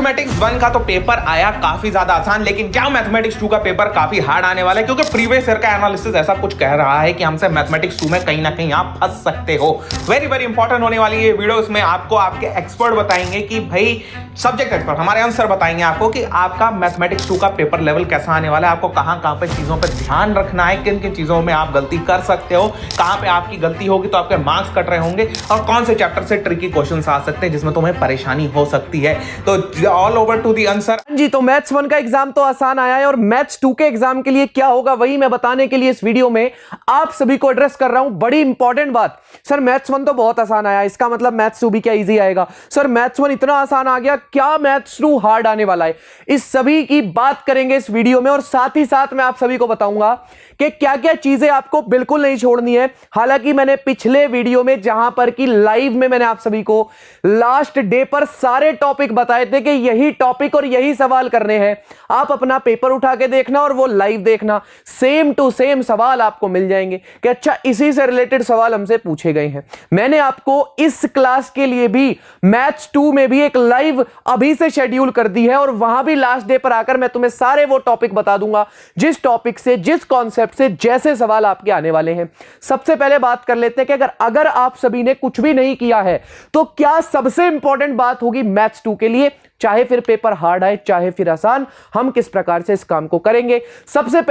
Mathematics 1 का तो paper आया काफी ज्यादा आसान, लेकिन क्या मैथमेटिक्स 2 का पेपर काफी हार्ड आने वाला है? क्योंकि प्रीवियस ईयर का एनालिसिस ऐसा कुछ कह रहा है कि हमसे मैथमेटिक्स 2 में कहीं ना कहीं आप फंस सकते हो। वेरी वेरी इंपॉर्टेंट होने वाली ये वीडियो। इसमें आपको आपके एक्सपर्ट बताएंगे कि भाई, सब्जेक्ट एक्सपर्ट हमारे आंसर बताएंगे आपको कि आपका मैथमेटिक्स 2 का पेपर लेवल कैसा आने वाला है, आपको कहां पे चीजों पर ध्यान रखना है, किन किन चीजों में आप गलती कर सकते हो, कहां पे आपकी गलती होगी तो आपके मार्क्स कट रहे होंगे, और कौन से चैप्टर से ट्रिकी क्वेश्चंस आ सकते हैं जिसमें तुम्हें परेशानी हो सकती है। तो all over to the answer जी। तो मैथ्स 1 का एग्जाम तो आसान आया है और मैथ्स 2 के एग्जाम के लिए क्या होगा वही मैं बताने के लिए इस वीडियो में आप सभी को एड्रेस कर रहा हूं। बड़ी इंपॉर्टेंट बात, सर मैथ्स 1 तो बहुत आसान आया, इसका मतलब मैथ्स 2 भी क्या इजी आएगा? सर मैथ्स 1 इतना आसान आ गया, क्या मैथ्स 2 हार्ड आने वाला है? इस सभी की बात करेंगे इस वीडियो में, और साथ ही साथ मैं आप सभी को बताऊंगा कि क्या क्या चीजें आपको बिल्कुल नहीं छोड़नी है। हालांकि मैंने पिछले वीडियो में, जहां पर कि लाइव में मैंने आप सभी को लास्ट डे पर सारे टॉपिक बताए थे कि यही टॉपिक और यही सवाल करने हैं, आप अपना पेपर उठा के देखना और वो लाइव देखना, सेम टू सेम सवाल आपको मिल जाएंगे कि अच्छा इसी से रिलेटेड सवाल हमसे पूछे गए हैं। मैंने आपको इस क्लास के लिए भी मैथ्स 2 में भी एक लाइव अभी से शेड्यूल कर दी है, और वहां भी लास्ट डे पर आकर मैं तुम्हें सारे वो टॉपिक बता दूंगा जिस टॉपिक से, जिस कॉन्सेप्ट से जैसे सवाल आपके आने वाले हैं। सबसे पहले बात कर लेते हैं कि अगर आप सभी ने कुछ भी नहीं किया है तो क्या सबसे इंपॉर्टेंट बात होगी मैथ्स 2 के लिए, चाहे फिर पेपर हार्ड आए चाहे फिर आसान, हम किस प्रकार से इस काम को करेंगे। सबसे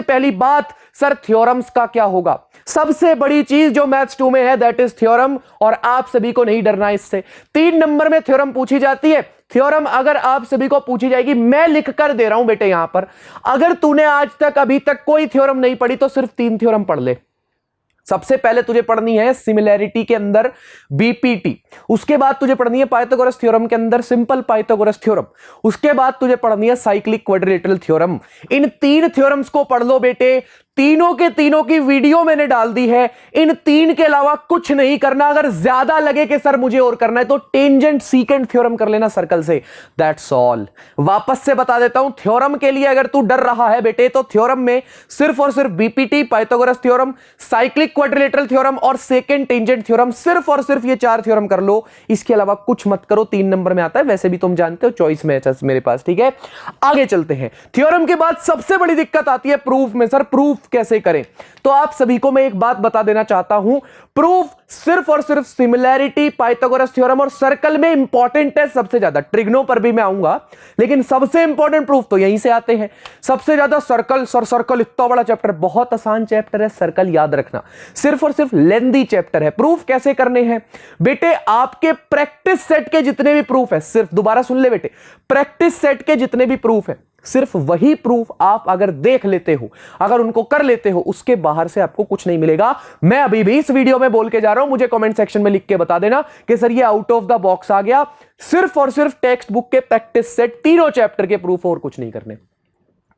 पहली बात, सर थ्योरम्स का क्या होगा? सबसे बड़ी चीज जो मैथ्स 2 में है दैट इज थ्योरम, और आप सभी को नहीं डरना इससे। 3 नंबर में थ्योरम पूछी जाती है। थ्योरम अगर आप सभी को पूछी जाएगी, मैं लिख कर दे रहा हूं बेटे यहां पर, अगर तूने आज तक अभी तक कोई थ्योरम नहीं पढ़ी तो सिर्फ 3 थ्योरम पढ़ ले। सबसे पहले तुझे पढ़नी है सिमिलैरिटी के अंदर बीपीटी, उसके बाद तुझे पढ़नी है पाइथागोरस थ्योरम के अंदर सिंपल पाइथागोरस थ्योरम, उसके बाद तुझे पढ़नी है साइक्लिक क्वाड्रिलेटरल थ्योरम। इन 3 थ्योरम्स को पढ़ लो बेटे, तीनों के तीनों की वीडियो मैंने डाल दी है। इन 3 के अलावा कुछ नहीं करना। अगर ज्यादा लगे कि सर मुझे और करना है तो टेंजेंट सीकेंट थ्योरम कर लेना सर्कल से, दैट्स ऑल। वापस से बता देता हूं, थ्योरम के लिए अगर तू डर रहा है बेटे तो थ्योरम में सिर्फ और सिर्फ BPT, Pythagoras theorem, cyclic quadrilateral theorem और सेकंड टेंजेंट थ्योरम, सिर्फ और सिर्फ ये 4 थ्योरम कर लो। इसके अलावा कुछ मत करो। 3 नंबर में आता है, वैसे भी तुम जानते हो चॉइस में है मेरे पास, ठीक है। आगे चलते हैं। थ्योरम के बाद सबसे बड़ी दिक्कत आती है प्रूफ में। सर प्रूफ कैसे करें? तो आप सभी को मैं एक बात बता देना चाहता हूं, प्रूफ सिर्फ और सिर्फ सिमिलैरिटी, पाइथागोरस थ्योरम और सर्कल में इंपॉर्टेंट है सबसे ज्यादा। ट्रिग्नो पर भी मैं आऊंगा, लेकिन सबसे इंपॉर्टेंट प्रूफ तो यहीं से आते हैं। सबसे ज्यादा सर्कल। सर सर्कल इतना बड़ा चैप्टर, बहुत आसान चैप्टर है सर्कल, याद रखना। सिर्फ और सिर्फ लेंथी चैप्टर है। प्रूफ कैसे करने हैं बेटे? आपके प्रैक्टिस सेट के जितने भी प्रूफ है, सिर्फ दोबारा सुन ले बेटे, प्रैक्टिस सेट के जितने भी प्रूफ है, सिर्फ वही प्रूफ आप अगर देख लेते हो, अगर उनको कर लेते हो, उसके बाहर से आपको कुछ नहीं मिलेगा। मैं अभी भी इस वीडियो में बोल के जा रहा हूं, मुझे कमेंट सेक्शन में लिख के बता देना कि सर ये आउट ऑफ द बॉक्स आ गया। सिर्फ और सिर्फ टेक्स्ट बुक के प्रैक्टिस सेट, तीनों चैप्टर के प्रूफ, और कुछ नहीं करने।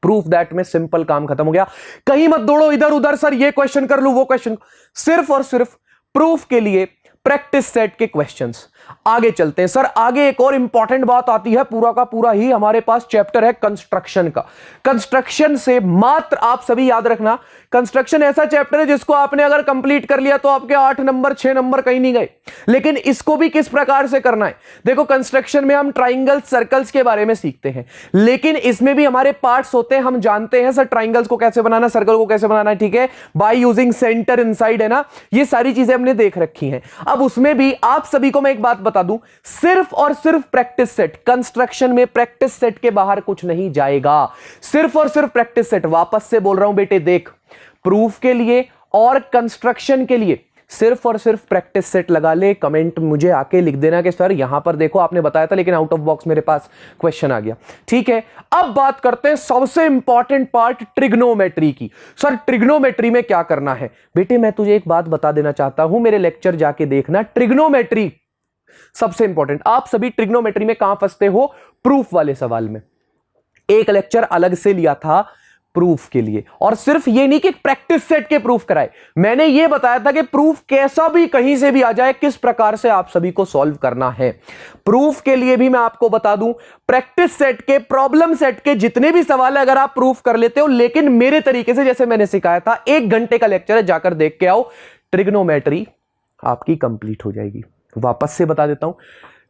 प्रूफ दैट में सिंपल काम खत्म हो गया। कहीं मत दौड़ो इधर उधर, सर ये क्वेश्चन कर लूं वो क्वेश्चन, सिर्फ और सिर्फ प्रूफ के लिए प्रैक्टिस सेट के क्वेश्चंस। आगे चलते हैं। सर आगे एक और इंपॉर्टेंट बात आती है, पूरा का पूरा ही हमारे पास चैप्टर है कंस्ट्रक्शन का। कंस्ट्रक्शन से मात्र आप सभी याद रखना, कंस्ट्रक्शन ऐसा चैप्टर है जिसको आपने अगर कंप्लीट कर लिया तो आपके 8 नंबर 6 नंबर कहीं नहीं गए। लेकिन इसको भी किस प्रकार से करना है? देखो कंस्ट्रक्शन में हम ट्राइंगल्स, सर्कल्स के बारे में सीखते हैं, लेकिन इसमें भी हमारे पार्ट्स होते हैं। हम जानते हैं सर ट्राइंगल्स को कैसे बनाना, सर्कल को कैसे बनाना है, ठीक है, बाय यूजिंग सेंटर इनसाइड, है ना, ये सारी चीजें हमने देख रखी हैं। अब उसमें भी आप सभी को मैं एक बात बता दूं, सिर्फ और सिर्फ प्रैक्टिस सेट, कंस्ट्रक्शन में प्रैक्टिस सेट के बाहर कुछ नहीं जाएगा, सिर्फ और सिर्फ प्रैक्टिस सेट। वापस से बोल रहा हूं बेटे, देख, प्रूफ के लिए और कंस्ट्रक्शन के लिए सिर्फ और सिर्फ प्रैक्टिस सेट लगा ले। कमेंट मुझे आके लिख देना कि सर यहां पर देखो आपने बताया था लेकिन आउट ऑफ बॉक्स मेरे पास क्वेश्चन आ गया, ठीक है। अब बात करते हैं सबसे इंपॉर्टेंट पार्ट, ट्रिग्नोमेट्री की। सर ट्रिग्नोमेट्री में क्या करना है बेटे? मैं तुझे एक बात बता देना चाहता हूं, मेरे लेक्चर जाके देखना। ट्रिग्नोमेट्री सबसे इंपॉर्टेंट। आप सभी ट्रिग्नोमेट्री में कहां फंसते हो? प्रूफ वाले सवाल में। एक लेक्चर अलग से लिया था प्रूफ के लिए, और सिर्फ ये नहीं कि प्रैक्टिस सेट के प्रूफ कराए, मैंने ये बताया था कि प्रूफ कैसा भी कहीं से भी आ जाए, किस प्रकार से आप सभी को सॉल्व करना है। प्रूफ के लिए भी मैं आपको बता दूं, प्रैक्टिस सेट के, प्रॉब्लम सेट के जितने भी सवाल है अगर आप प्रूफ कर लेते हो, लेकिन मेरे तरीके से जैसे मैंने सिखाया था, 1 घंटे का लेक्चर है, जाकर देख के आओ, ट्रिग्नोमेट्री आपकी कंप्लीट हो जाएगी। वापस से बता देता हूं,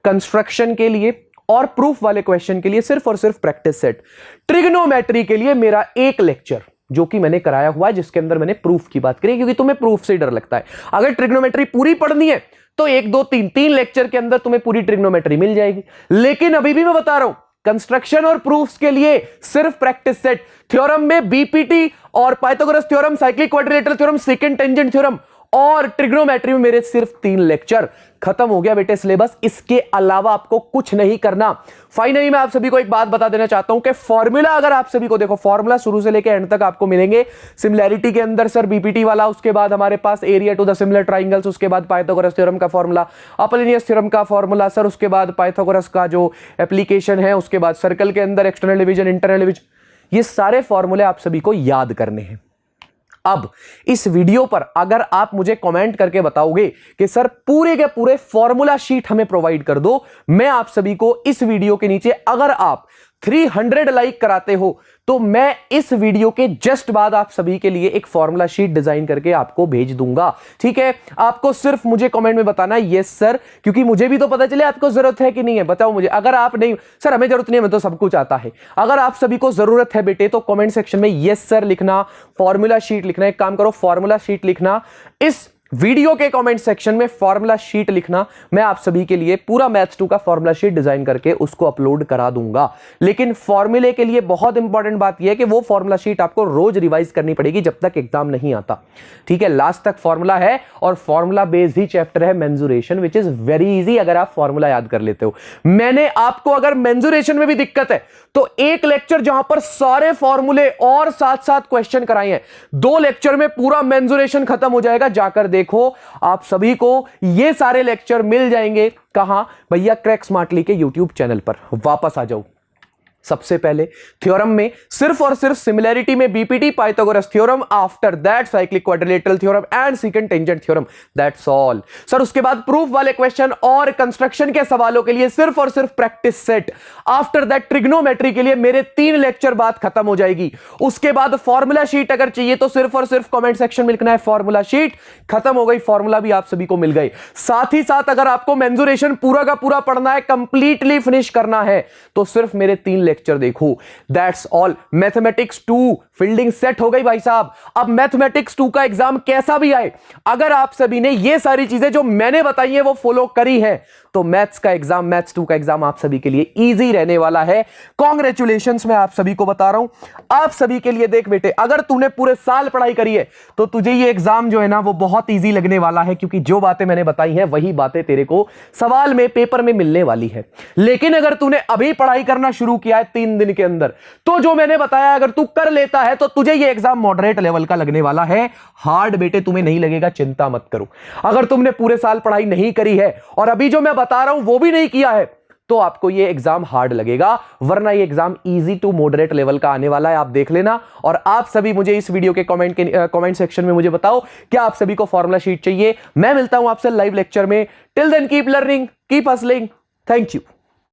कंस्ट्रक्शन के लिए और प्रूफ वाले क्वेश्चन के लिए सिर्फ और सिर्फ प्रैक्टिस सेट। ट्रिग्नोमेट्री के लिए मेरा एक लेक्चर जो कि मैंने कराया हुआ है, जिसके अंदर मैंने प्रूफ की बात करी, क्योंकि तुम्हें प्रूफ से डर लगता है। अगर ट्रिग्नोमेट्री पूरी पढ़नी है तो 1 2 3 3 लेक्चर के अंदर तुम्हें पूरी ट्रिग्नोमेट्री मिल जाएगी। लेकिन अभी भी मैं बता रहा हूं, कंस्ट्रक्शन और प्रूफ्स के लिए सिर्फ प्रैक्टिस सेट। थ्योरम में बीपीटी और Pythagoras theorem, cyclic quadrilateral theorem, second tangent theorem और ट्रिग्नोमेट्री में मेरे सिर्फ 3 लेक्चर। खत्म हो गया बेटे सिलेबस। इसके अलावा आपको कुछ नहीं करना। फाइनली मैं आप सभी को एक बात बता देना चाहता हूं कि फॉर्मूला, अगर आप सभी को देखो, फॉर्मूला शुरू से लेकर एंड तक आपको मिलेंगे। सिमिलैरिटी के अंदर सर बीपीटी वाला, उसके बाद हमारे पास area to the similar triangles, उसके बाद पाइथागोरस थ्योरम का फॉर्मूला, अपोलिनियस थ्योरम का फॉर्मूला सर, उसके बाद पाइथागोरस का जो एप्लीकेशन है, उसके बाद सर्कल के अंदर एक्सटर्नल डिवीजन, इंटरनल डिवीजन, ये सारे फॉर्मूले आप सभी को याद करने हैं। अब इस वीडियो पर अगर आप मुझे कमेंट करके बताओगे कि सर पूरे के पूरे फॉर्मूला शीट हमें प्रोवाइड कर दो, मैं आप सभी को इस वीडियो के नीचे, अगर आप 300 लाइक कराते हो तो मैं इस वीडियो के जस्ट बाद आप सभी के लिए एक फॉर्मूला शीट डिजाइन करके आपको भेज दूंगा। ठीक है, आपको सिर्फ मुझे कमेंट में बताना है यस सर, क्योंकि मुझे भी तो पता चले आपको जरूरत है कि नहीं है। बताओ मुझे। अगर आप नहीं, सर हमें जरूरत नहीं है, मैं तो सब कुछ आता है। अगर आप सभी को जरूरत है बेटे तो कमेंट सेक्शन में यस सर लिखना, फॉर्मूला शीट लिखना। एक काम करो, फॉर्मूला शीट लिखना, इस वीडियो के कमेंट सेक्शन में फॉर्मूला शीट लिखना। मैं आप सभी के लिए पूरा मैथ्स 2 का फॉर्मूला शीट डिजाइन करके उसको अपलोड करा दूंगा। लेकिन फॉर्मूले के लिए बहुत इंपॉर्टेंट बात यह है कि वो फॉर्मूला शीट आपको रोज रिवाइज करनी पड़ेगी जब तक एग्जाम नहीं आता। ठीक है, लास्ट तक फॉर्मूला है और फॉर्मूला बेस्ड ही चैप्टर है mensuration, which is very easy अगर आप फॉर्मूला याद कर लेते हो। मैंने आपको अगर मेंसुरेशन में भी दिक्कत है तो एक लेक्चर जहां पर सारे फॉर्मूले और साथ साथ क्वेश्चन कराए हैं, 2 लेक्चर में पूरा मेंसुरेशन खत्म हो जाएगा। जाकर देखो, आप सभी को ये सारे लेक्चर मिल जाएंगे। कहां भैया? क्रैक स्मार्टली के यूट्यूब चैनल पर। वापस आ जाओ। सबसे पहले थ्योरम में सिर्फ और सिर्फ सिमिलैरिटी में BPT, Pythagoras theorem, after that cyclic quadrilateral theorem and second tangent theorem, that's all sir. उसके बाद प्रूफ वाले क्वेश्चन और कंस्ट्रक्शन के सवालों के लिए सिर्फ और सिर्फ practice set. After that trigonometry के लिए मेरे 3 लेक्चर बाद खत्म हो जाएगी। उसके बाद फॉर्मूला शीट अगर चाहिए तो सिर्फ और सिर्फ कमेंट सेक्शन में लिखना है फॉर्मूला शीट। खत्म हो गई, फॉर्मूला भी आप सभी को मिल गई। साथ ही साथ अगर आपको मेंसुरेशन पूरा का पूरा पढ़ना है, कंप्लीटली फिनिश करना है, तो सिर्फ मेरे 3 लेक्चर देखो। That's all. Mathematics 2 fielding set हो गई भाई साहब। अब मैथमेटिक्स 2 का एग्जाम कैसा भी आए, अगर आप सभी ने ये सारी चीजें जो मैंने बताई है वो फॉलो करी है, तो मैथ्स का एग्जाम, मैथ्स 2 का एग्जाम आप सभी के लिए इजी रहने वाला है। कांग्रेचुलेशंस मैं आप सभी को बता रहा हूं। आप सभी के लिए देख बेटे, अगर तूने पूरे साल पढ़ाई करी है तो तुझे ये एग्जाम जो है ना वो बहुत इजी लगने वाला है, क्योंकि जो बातें मैंने बताई हैं वही बातें तेरे को सवाल में, पेपर में मिलने वाली है। लेकिन अगर तूने अभी पढ़ाई करना शुरू किया है 3 दिन के अंदर, तो जो मैंने बताया अगर तू कर लेता है तो तुझे ये एग्जाम मॉडरेट लेवल का लगने वाला है। हार्ड बेटे तुम्हें नहीं लगेगा, चिंता मत करो। अगर तुमने पूरे साल पढ़ाई नहीं करी है और अभी जो मैं बता रहा हूं वो भी नहीं किया है, तो आपको ये एग्जाम हार्ड लगेगा, वरना ये exam easy to moderate level का आने वाला है। आप देख लेना। और आप सभी मुझे इस वीडियो के कमेंट सेक्शन में मुझे बताओ क्या आप सभी को फॉर्मूला शीट चाहिए। मैं मिलता हूं आपसे लाइव लेक्चर में। Till then keep learning, keep hustling. Thank you.